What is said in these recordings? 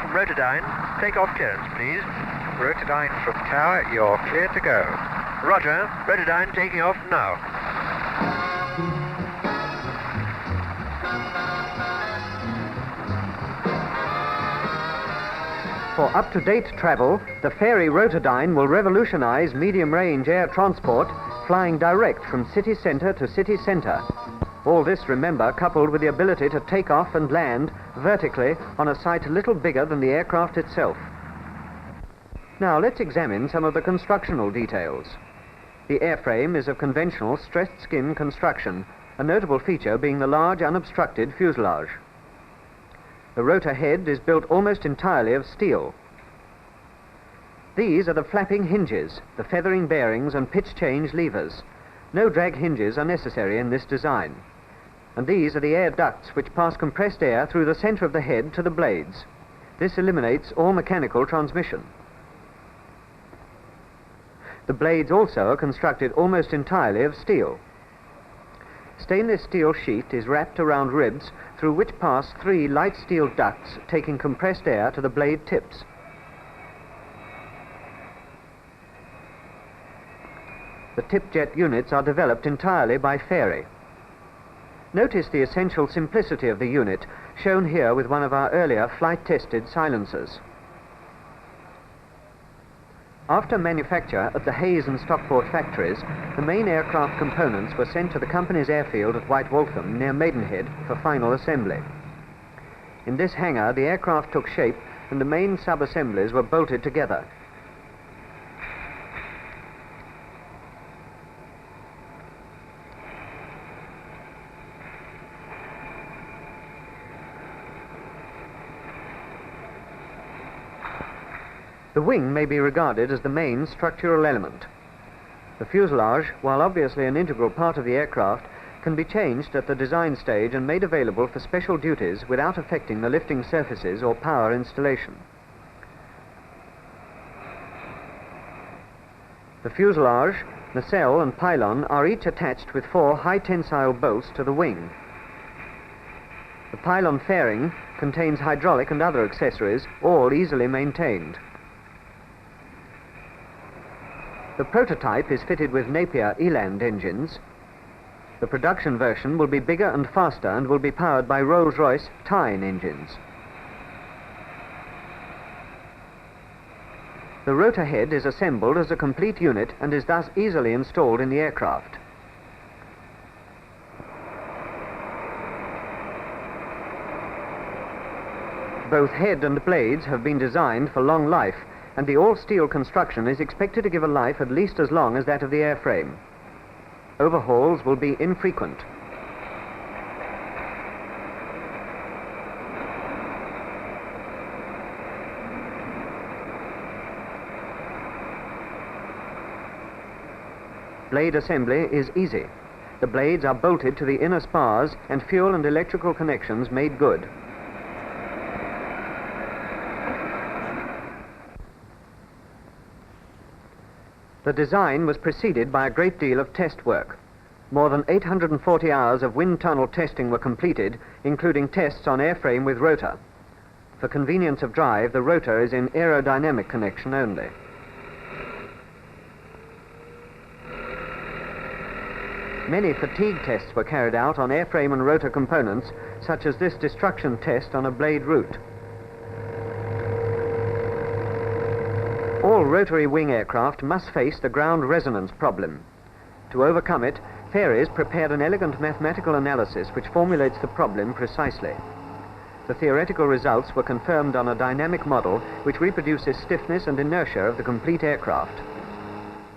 from Rotodyne. Take-off clearance, please. Rotodyne from tower, you're clear to go. Roger. Rotodyne taking off now. For up-to-date travel, the Fairey Rotodyne will revolutionize medium-range air transport, flying direct from city centre to city centre. All this, remember, coupled with the ability to take off and land vertically on a site little bigger than the aircraft itself. Now let's examine some of the constructional details. The airframe is of conventional stressed skin construction, a notable feature being the large unobstructed fuselage. The rotor head is built almost entirely of steel. These are the flapping hinges, the feathering bearings and pitch change levers. No drag hinges are necessary in this design. And these are the air ducts which pass compressed air through the centre of the head to the blades. This eliminates all mechanical transmission. The blades also are constructed almost entirely of steel. Stainless steel sheet is wrapped around ribs through which pass 3 light steel ducts taking compressed air to the blade tips. The tip jet units are developed entirely by Fairey. Notice the essential simplicity of the unit, shown here with one of our earlier flight-tested silencers. After manufacture at the Hayes and Stockport factories, the main aircraft components were sent to the company's airfield at White Waltham near Maidenhead for final assembly. In this hangar, the aircraft took shape and the main sub-assemblies were bolted together. The wing may be regarded as the main structural element. The fuselage, while obviously an integral part of the aircraft, can be changed at the design stage and made available for special duties without affecting the lifting surfaces or power installation. The fuselage, nacelle and pylon are each attached with 4 high-tensile bolts to the wing. The pylon fairing contains hydraulic and other accessories, all easily maintained. The prototype is fitted with Napier Eland engines. The production version will be bigger and faster and will be powered by Rolls-Royce Tyne engines. The rotor head is assembled as a complete unit and is thus easily installed in the aircraft. Both head and blades have been designed for long life, and the all-steel construction is expected to give a life at least as long as that of the airframe. Overhauls will be infrequent. Blade assembly is easy. The blades are bolted to the inner spars and fuel and electrical connections made good. The design was preceded by a great deal of test work. More than 840 hours of wind tunnel testing were completed, including tests on airframe with rotor. For convenience of drive, the rotor is in aerodynamic connection only. Many fatigue tests were carried out on airframe and rotor components, such as this destruction test on a blade root. All rotary wing aircraft must face the ground resonance problem. To overcome it, Fairey's prepared an elegant mathematical analysis which formulates the problem precisely. The theoretical results were confirmed on a dynamic model which reproduces stiffness and inertia of the complete aircraft.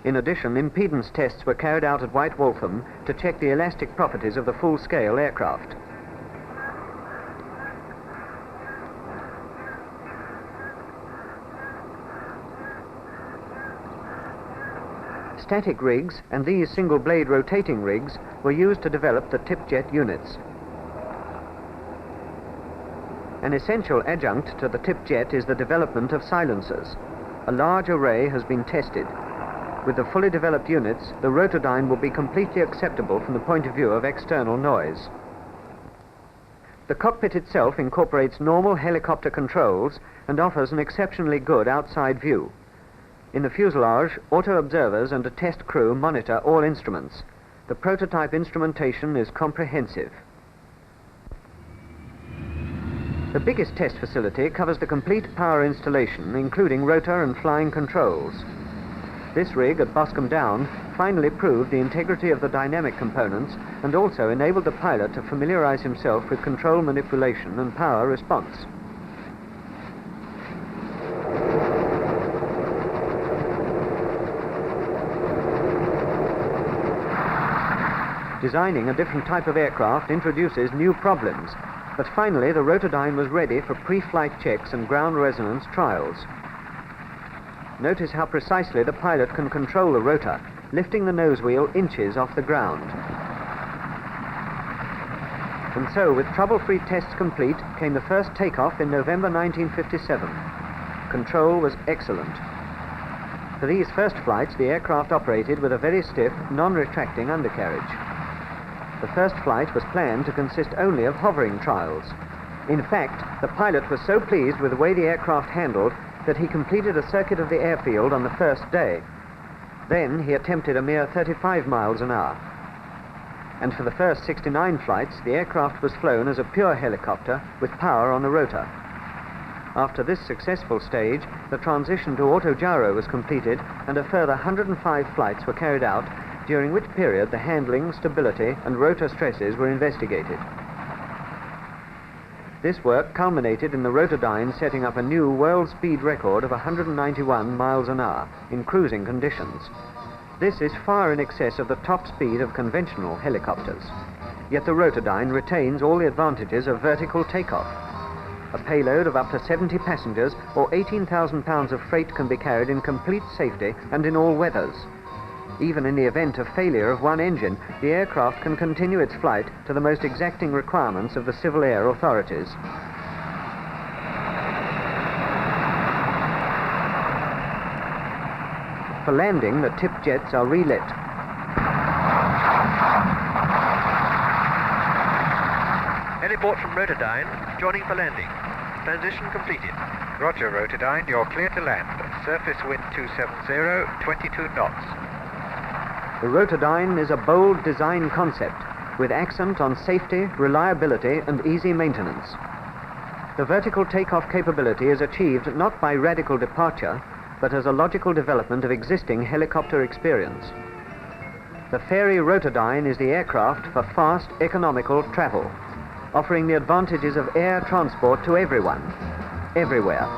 In addition, impedance tests were carried out at White Waltham to check the elastic properties of the full-scale aircraft. Static rigs and these single-blade rotating rigs were used to develop the tip-jet units. An essential adjunct to the tip-jet is the development of silencers. A large array has been tested. With the fully developed units, the Rotodyne will be completely acceptable from the point of view of external noise. The cockpit itself incorporates normal helicopter controls and offers an exceptionally good outside view. In the fuselage, auto observers and a test crew monitor all instruments. The prototype instrumentation is comprehensive. The biggest test facility covers the complete power installation, including rotor and flying controls. This rig at Boscombe Down finally proved the integrity of the dynamic components and also enabled the pilot to familiarize himself with control manipulation and power response. Designing a different type of aircraft introduces new problems, but finally the Rotodyne was ready for pre-flight checks and ground resonance trials. Notice how precisely the pilot can control the rotor, lifting the nose wheel inches off the ground. And so, with trouble-free tests complete, came the first takeoff in November 1957. Control was excellent. For these first flights, the aircraft operated with a very stiff, non-retracting undercarriage. The first flight was planned to consist only of hovering trials. In fact, the pilot was so pleased with the way the aircraft handled that he completed a circuit of the airfield on the first day. Then he attempted a mere 35 miles an hour. And for the first 69 flights, the aircraft was flown as a pure helicopter with power on the rotor. After this successful stage, the transition to autogyro was completed and a further 105 flights were carried out, during which period the handling, stability and rotor stresses were investigated. This work culminated in the Rotodyne setting up a new world speed record of 191 miles an hour in cruising conditions. This is far in excess of the top speed of conventional helicopters. Yet the Rotodyne retains all the advantages of vertical takeoff. A payload of up to 70 passengers or 18,000 pounds of freight can be carried in complete safety and in all weathers. Even in the event of failure of one engine, the aircraft can continue its flight to the most exacting requirements of the civil air authorities. For landing, the tip jets are relit. Heliport from Rotodyne, joining for landing. Transition completed. Roger, Rotodyne, you're clear to land. Surface wind 270, 22 knots. The Rotodyne is a bold design concept with accent on safety, reliability and easy maintenance. The vertical takeoff capability is achieved not by radical departure, but as a logical development of existing helicopter experience. The Fairey Rotodyne is the aircraft for fast, economical travel, offering the advantages of air transport to everyone, everywhere.